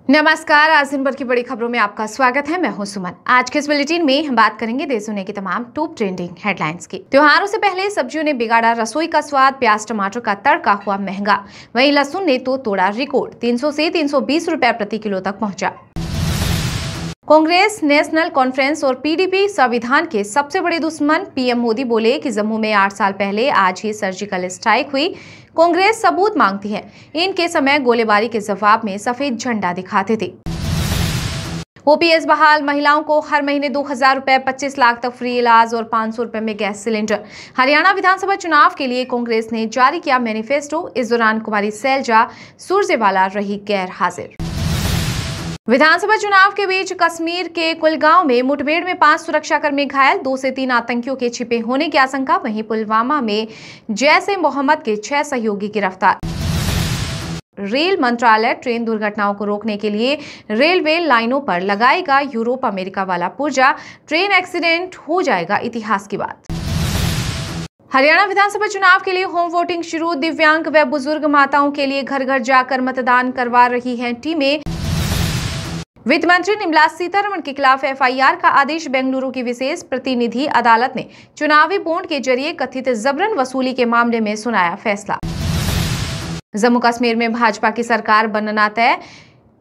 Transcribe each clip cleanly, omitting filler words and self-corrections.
नमस्कार। आज दिन भर की बड़ी खबरों में आपका स्वागत है। मैं हूं सुमन। आज के इस बुलेटिन में हम बात करेंगे देश दुनिया की तमाम टॉप ट्रेंडिंग हेडलाइंस की। त्योहारों से पहले सब्जियों ने बिगाड़ा रसोई का स्वाद, प्याज टमाटर का तड़का हुआ महंगा। वहीं लहसुन ने तो तोड़ा रिकॉर्ड, 300 से 320 रुपए प्रति किलो तक पहुंचा। कांग्रेस, नेशनल कॉन्फ्रेंस और पीडीपी संविधान के सबसे बड़े दुश्मन। पीएम मोदी बोले कि जम्मू में 8 साल पहले आज ही सर्जिकल स्ट्राइक हुई। कांग्रेस सबूत मांगती है। इनके समय गोलीबारी के जवाब में सफेद झंडा दिखाते थे। ओपीएस बहाल, महिलाओं को हर महीने 2000 रुपए, 25 लाख तक फ्री इलाज और 500 रुपए में गैस सिलेंडर। हरियाणा विधानसभा चुनाव के लिए कांग्रेस ने जारी किया मैनिफेस्टो। इस दौरान कुमारी सैलजा सुरजेवाला रही गैर हाजिर। विधानसभा चुनाव के बीच कश्मीर के कुलगांव में मुठभेड़ में 5 सुरक्षाकर्मी घायल, 2 से 3 आतंकियों के छिपे होने की आशंका। वहीं पुलवामा में जैश-ए-मोहम्मद के 6 सहयोगी गिरफ्तार। रेल मंत्रालय ट्रेन दुर्घटनाओं को रोकने के लिए रेलवे लाइनों पर लगाएगा यूरोप अमेरिका वाला पुर्जा। ट्रेन एक्सीडेंट हो जाएगा इतिहास की बात। हरियाणा विधानसभा चुनाव के लिए होम वोटिंग शुरू। दिव्यांग व बुजुर्ग माताओं के लिए घर घर जाकर मतदान करवा रही हैं टीमें। वित्त मंत्री निर्मला सीतारमण के खिलाफ एफआईआर का आदेश। बेंगलुरु की विशेष प्रतिनिधि अदालत ने चुनावी बॉन्ड के जरिए कथित जबरन वसूली के मामले में सुनाया फैसला। जम्मू कश्मीर में भाजपा की सरकार बनना तय।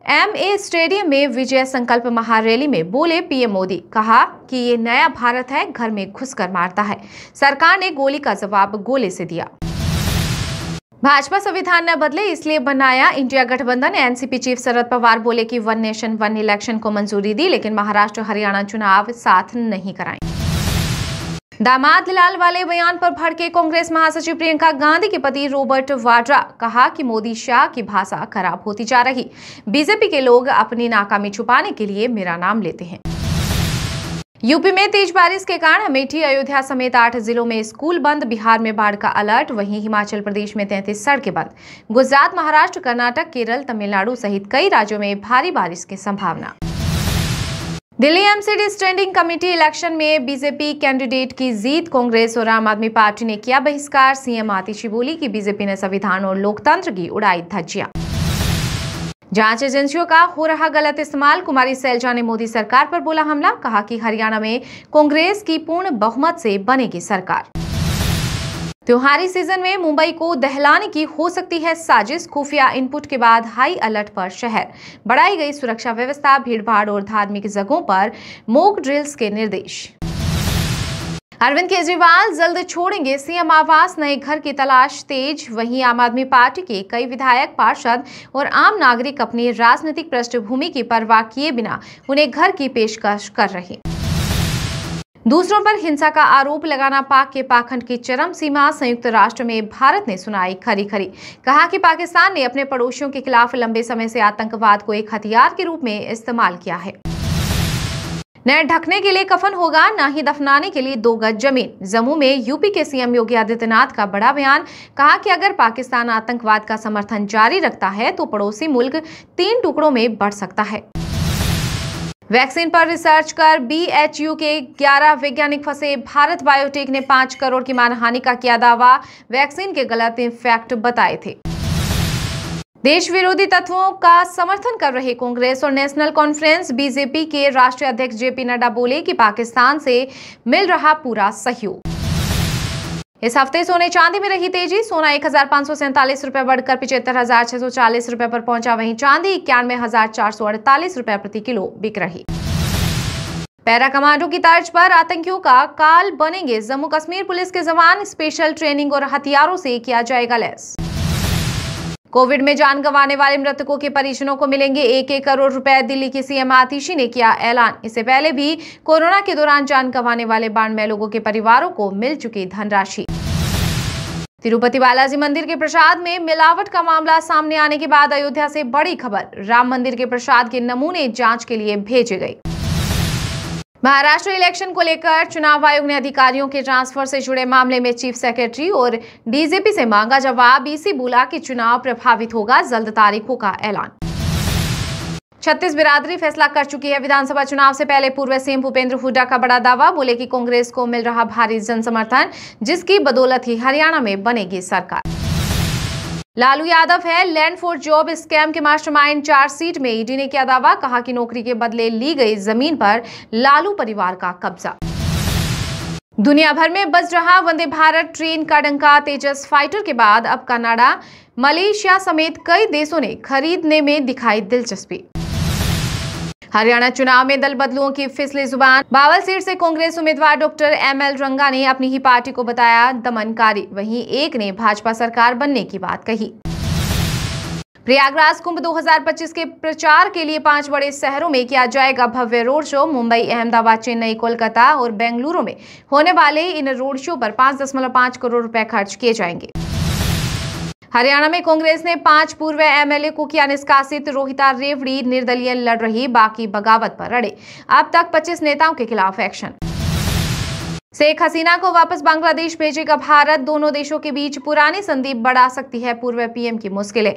एमए स्टेडियम में विजय संकल्प महारैली में बोले पीएम मोदी, कहा कि ये नया भारत है, घर में घुसकर मारता है। सरकार ने गोली का जवाब गोले से दिया। भाजपा संविधान न बदले इसलिए बनाया इंडिया गठबंधन। एनसीपी चीफ शरद पवार बोले कि वन नेशन वन इलेक्शन को मंजूरी दी, लेकिन महाराष्ट्र हरियाणा चुनाव साथ नहीं कराएं। दामाद लाल वाले बयान पर भड़के कांग्रेस महासचिव प्रियंका गांधी के पति रॉबर्ट वाड्रा, कहा कि मोदी शाह की भाषा खराब होती जा रही। बीजेपी के लोग अपनी नाकामी छुपाने के लिए मेरा नाम लेते हैं। यूपी में तेज बारिश के कारण अमेठी, अयोध्या समेत 8 जिलों में स्कूल बंद। बिहार में बाढ़ का अलर्ट। वहीं हिमाचल प्रदेश में 33 सड़कें बंद। गुजरात, महाराष्ट्र, कर्नाटक, केरल, तमिलनाडु सहित कई राज्यों में भारी बारिश की संभावना। Delhi MCD standing committee election में बीजेपी कैंडिडेट की जीत। कांग्रेस और आम आदमी पार्टी ने किया बहिष्कार। सीएम आतिशी बोली कि बीजेपी ने संविधान और लोकतंत्र की उड़ाई धज्जियां। जांच एजेंसियों का हो रहा गलत इस्तेमाल। कुमारी सैलजा ने मोदी सरकार पर बोला हमला, कहा कि हरियाणा में कांग्रेस की पूर्ण बहुमत से बनेगी सरकार। त्योहारी सीजन में मुंबई को दहलाने की हो सकती है साजिश। खुफिया इनपुट के बाद हाई अलर्ट पर शहर। बढ़ाई गई सुरक्षा व्यवस्था। भीड़भाड़ और धार्मिक जगहों पर मॉक ड्रिल्स के निर्देश। अरविंद केजरीवाल जल्द छोड़ेंगे सीएम आवास। नए घर की तलाश तेज। वहीं आम आदमी पार्टी के कई विधायक, पार्षद और आम नागरिक अपनी राजनीतिक पृष्ठभूमि की परवाह किए बिना उन्हें घर की पेशकश कर रहे। दूसरों पर हिंसा का आरोप लगाना पाक के पाखंड की चरम सीमा। संयुक्त राष्ट्र में भारत ने सुनाई खरी खरी, कहा कि पाकिस्तान ने अपने पड़ोसियों के खिलाफ लंबे समय से आतंकवाद को एक हथियार के रूप में इस्तेमाल किया है। न ढकने के लिए कफन होगा, न ही दफनाने के लिए 2 गज जमीन। जम्मू में यूपी के सीएम योगी आदित्यनाथ का बड़ा बयान, कहा कि अगर पाकिस्तान आतंकवाद का समर्थन जारी रखता है तो पड़ोसी मुल्क 3 टुकड़ों में बढ़ सकता है। वैक्सीन पर रिसर्च कर बीएचयू के 11 वैज्ञानिक फंसे। भारत बायोटेक ने 5 करोड़ की मानहानि का किया दावा। वैक्सीन के गलत इफेक्ट बताए थे। देश विरोधी तत्वों का समर्थन कर रहे कांग्रेस और नेशनल कॉन्फ्रेंस। बीजेपी के राष्ट्रीय अध्यक्ष जेपी नड्डा बोले कि पाकिस्तान से मिल रहा पूरा सहयोग। इस हफ्ते सोने चांदी में रही तेजी। सोना 1547 रुपए बढ़कर 75,640 रुपए पर पहुंचा। वहीं चांदी 91,448 रुपए प्रति किलो बिक रही। पैरा कमांडो की तर्ज पर आतंकियों का काल बनेंगे जम्मू कश्मीर पुलिस के जवान। स्पेशल ट्रेनिंग और हथियारों से किया जाएगा लैस। कोविड में जान गंवाने वाले मृतकों के परिजनों को मिलेंगे 1-1 करोड़ रुपए। दिल्ली की सीएम आतिशी ने किया ऐलान। इससे पहले भी कोरोना के दौरान जान गंवाने वाले 92 लोगों के परिवारों को मिल चुकी धनराशि। तिरुपति बालाजी मंदिर के प्रसाद में मिलावट का मामला सामने आने के बाद अयोध्या से बड़ी खबर। राम मंदिर के प्रसाद के नमूने जांच के लिए भेजे गए। महाराष्ट्र इलेक्शन को लेकर चुनाव आयोग ने अधिकारियों के ट्रांसफर से जुड़े मामले में चीफ सेक्रेटरी और डीजीपी से मांगा जवाब। ईसी बोला कि चुनाव प्रभावित होगा, जल्द तारीखों का ऐलान। छत्तीस बिरादरी फैसला कर चुकी है। विधानसभा चुनाव से पहले पूर्व सीएम भूपेंद्र हुड्डा का बड़ा दावा। बोले कि कांग्रेस को मिल रहा भारी जन समर्थन, जिसकी बदौलत ही हरियाणा में बनेगी सरकार। लालू यादव है लैंड फॉर जॉब स्कैम के मास्टरमाइंड। चार्जशीट में ईडी ने किया दावा, कहा कि नौकरी के बदले ली गई जमीन पर लालू परिवार का कब्जा। दुनिया भर में बज रहा वंदे भारत ट्रेन का डंका। तेजस फाइटर के बाद अब कनाडा, मलेशिया समेत कई देशों ने खरीदने में दिखाई दिलचस्पी। हरियाणा चुनाव में दल बदलुओं की फिसली जुबान। बावल सीट से कांग्रेस उम्मीदवार डॉक्टर ML रंगा ने अपनी ही पार्टी को बताया दमनकारी, वहीं एक ने भाजपा सरकार बनने की बात कही। प्रयागराज कुंभ 2025 के प्रचार के लिए 5 बड़े शहरों में किया जाएगा भव्य रोड शो। मुंबई, अहमदाबाद, चेन्नई, कोलकाता और बेंगलुरु में होने वाले इन रोड शो पर 5.5 करोड़ रुपए खर्च किए जाएंगे। हरियाणा में कांग्रेस ने 5 पूर्व MLA को किया निष्कासित। रोहिता रेवड़ी निर्दलीय लड़ रही, बाकी बगावत पर अड़े। अब तक 25 नेताओं के खिलाफ एक्शन। शेख हसीना को वापस बांग्लादेश भेजेगा भारत। दोनों देशों के बीच पुरानी संधि बढ़ा सकती है पूर्व PM की मुश्किलें।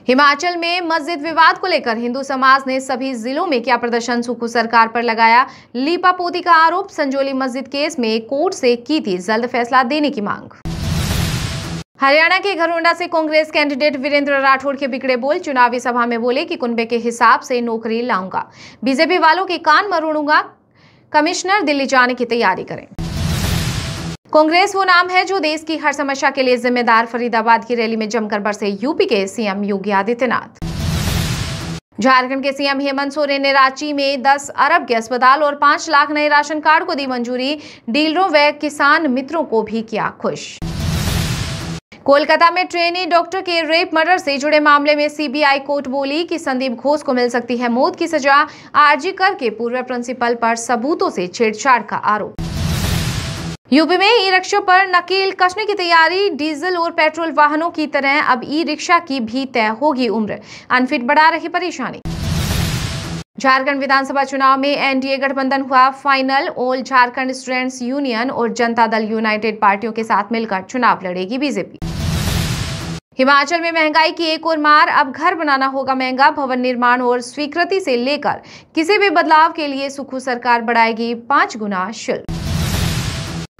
हिमाचल में मस्जिद विवाद को लेकर हिंदू समाज ने सभी जिलों में किया प्रदर्शन। सुक्खू सरकार पर लगाया लीपापोती का आरोप। संजौली मस्जिद केस में कोर्ट से की थी जल्द फैसला देने की मांग। हरियाणा के घरोंडा से कांग्रेस कैंडिडेट वीरेंद्र राठौड़ के बिगड़े बोल। चुनावी सभा में बोले कि कुनबे के हिसाब से नौकरी लाऊंगा, बीजेपी वालों के कान मरोड़ूंगा, कमिश्नर दिल्ली जाने की तैयारी करें। कांग्रेस वो नाम है जो देश की हर समस्या के लिए जिम्मेदार। फरीदाबाद की रैली में जमकर बरसे यूपी के CM योगी आदित्यनाथ। झारखंड के CM हेमंत सोरेन ने रांची में 10 अरब के अस्पताल और 5 लाख नए राशन कार्ड को दी मंजूरी। डीलरों व किसान मित्रों को भी किया खुश। कोलकाता में ट्रेनी डॉक्टर के रेप मर्डर से जुड़े मामले में CBI कोर्ट बोली कि संदीप घोष को मिल सकती है मौत की सजा। आरजी कर के पूर्व प्रिंसिपल पर सबूतों से छेड़छाड़ का आरोप। यूपी में ई-रिक्शा पर नकेल कसने की तैयारी। डीजल और पेट्रोल वाहनों की तरह अब ई-रिक्शा की भी तय होगी उम्र। अनफिट बढ़ा रही परेशानी। झारखंड विधानसभा चुनाव में NDA गठबंधन हुआ final. All Jharkhand students union और जनता दल यूनाइटेड पार्टियों के साथ मिलकर चुनाव लड़ेगी बीजेपी। हिमाचल में महंगाई की एक और मार। अब घर बनाना होगा महंगा। भवन निर्माण और स्वीकृति से लेकर किसी भी बदलाव के लिए सुक्खू सरकार बढ़ाएगी 5 गुना शुल्क।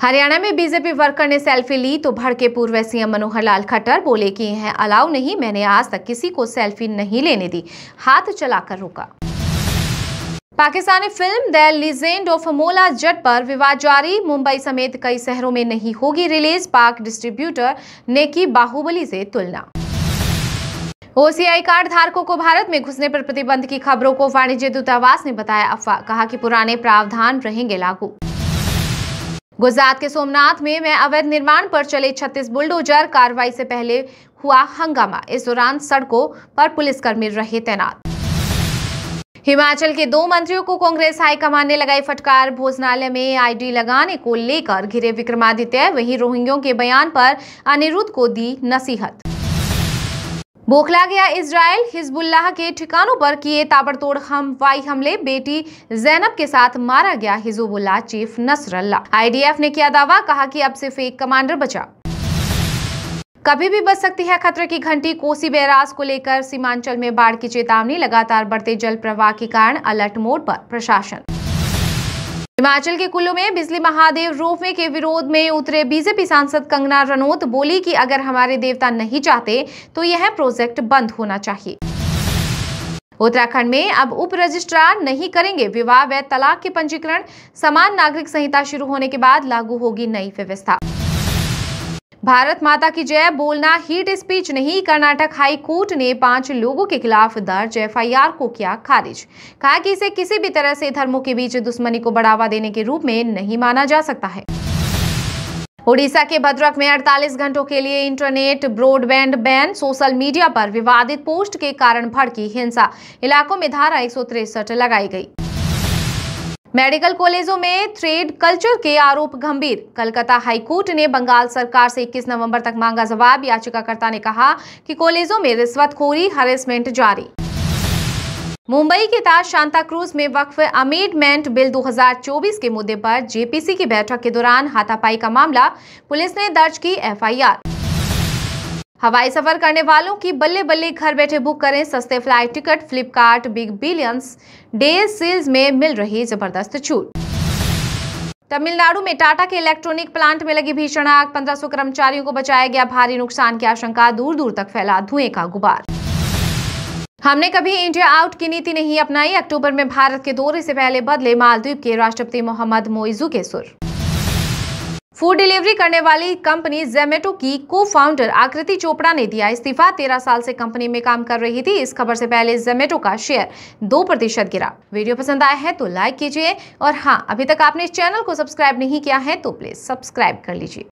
हरियाणा में बीजेपी वर्कर ने सेल्फी ली तो भड़के पूर्व CM मनोहर लाल खट्टर। बोले कि यह अलाउ नहीं, मैंने आज तक किसी को सेल्फी नहीं लेने दी, हाथ चलाकर रोका। Pakistani film the legend of मोला जट पर विवाद जारी। मुंबई समेत कई शहरों में नहीं होगी रिलीज। पाक डिस्ट्रीब्यूटर ने की बाहुबली से तुलना। OCI कार्ड धारकों को भारत में घुसने पर प्रतिबंध की खबरों को वाणिज्य दूतावास ने बताया अफवाह। कहा कि पुराने प्रावधान रहेंगे लागू। गुजरात के सोमनाथ में अवैध निर्माण पर चले 36 बुलडोजर। कार्रवाई से पहले हुआ हंगामा। इस दौरान सड़कों पर पुलिसकर्मी रहे तैनात। हिमाचल के 2 मंत्रियों को कांग्रेस हाईकमान ने लगाई फटकार। भोजनालय में ID लगाने को लेकर घिरे विक्रमादित्य। वहीं रोहिंग्यों के बयान पर अनिरुद्ध को दी नसीहत। बौखला गया इजराइल। हिजबुल्लाह के ठिकानों पर किए ताबड़तोड़ हवाई हमले। बेटी जैनब के साथ मारा गया हिजबुल्लाह चीफ नसरल्लाह। IDF ने किया दावा, कहा कि अब सिर्फ एक कमांडर बचा। कभी भी बच सकती है खतरे की घंटी। कोसी बैराज को लेकर सीमांचल में बाढ़ की चेतावनी। लगातार बढ़ते जल प्रवाह के कारण अलर्ट मोड पर प्रशासन। हिमाचल के कुल्लू में बिजली महादेव रोपवे के विरोध में उतरे बीजेपी सांसद कंगना रनौत। बोली कि अगर हमारे देवता नहीं चाहते तो यह प्रोजेक्ट बंद होना चाहिए। उत्तराखंड में अब उप रजिस्ट्रार नहीं करेंगे विवाह व तलाक के पंजीकरण। समान नागरिक संहिता शुरू होने के बाद लागू होगी नई व्यवस्था। भारत माता की जय बोलना हीट स्पीच नहीं। कर्नाटक हाई कोर्ट ने 5 लोगों के खिलाफ दर्ज FIR को किया खारिज। कहा कि इसे किसी भी तरह से धर्मों के बीच दुश्मनी को बढ़ावा देने के रूप में नहीं माना जा सकता है। ओडिशा के भद्रक में 48 घंटों के लिए internet broadband ban. Social media पर विवादित पोस्ट के कारण भड़की हिंसा। इलाकों में धारा 163 लगाई गई। मेडिकल कॉलेजों में थ्रेड कल्चर के आरोप गंभीर। कलकत्ता हाईकोर्ट ने बंगाल सरकार से 21 नवंबर तक मांगा जवाब। याचिकाकर्ता ने कहा कि कॉलेजों में रिश्वतखोरी, हरेसमेंट जारी। मुंबई के ताज सांता क्रूज में वक्फ अमेंडमेंट बिल 2024 के मुद्दे पर JPC की बैठक के दौरान हाथापाई का मामला। पुलिस ने दर्ज की FIR। हवाई सफर करने वालों की बल्ले बल्ले घर बैठे बुक करें सस्ते flight ticket. Flipkart big billions day sales में मिल रही जबरदस्त छूट। तमिलनाडु में टाटा के इलेक्ट्रॉनिक प्लांट में लगी भीषण आग, 1500 कर्मचारियों को बचाया गया, भारी नुकसान की आशंका, दूर दूर तक फैला धुएं का गुबार। हमने कभी इंडिया आउट की नीति नहीं अपनाई, अक्टूबर में भारत के दौरे से पहले बदले मालदीव के राष्ट्रपति मोहम्मद मोइजू के सुर। फूड डिलीवरी करने वाली कंपनी ज़ोमैटो की को-फाउंडर आकृति चोपड़ा ने दिया इस्तीफा, 13 साल से कंपनी में काम कर रही थी। इस खबर से पहले ज़ोमैटो का शेयर 2% गिरा। वीडियो पसंद आया है तो लाइक कीजिए और हाँ, अभी तक आपने इस चैनल को सब्सक्राइब नहीं किया है तो प्लीज सब्सक्राइब कर लीजिए।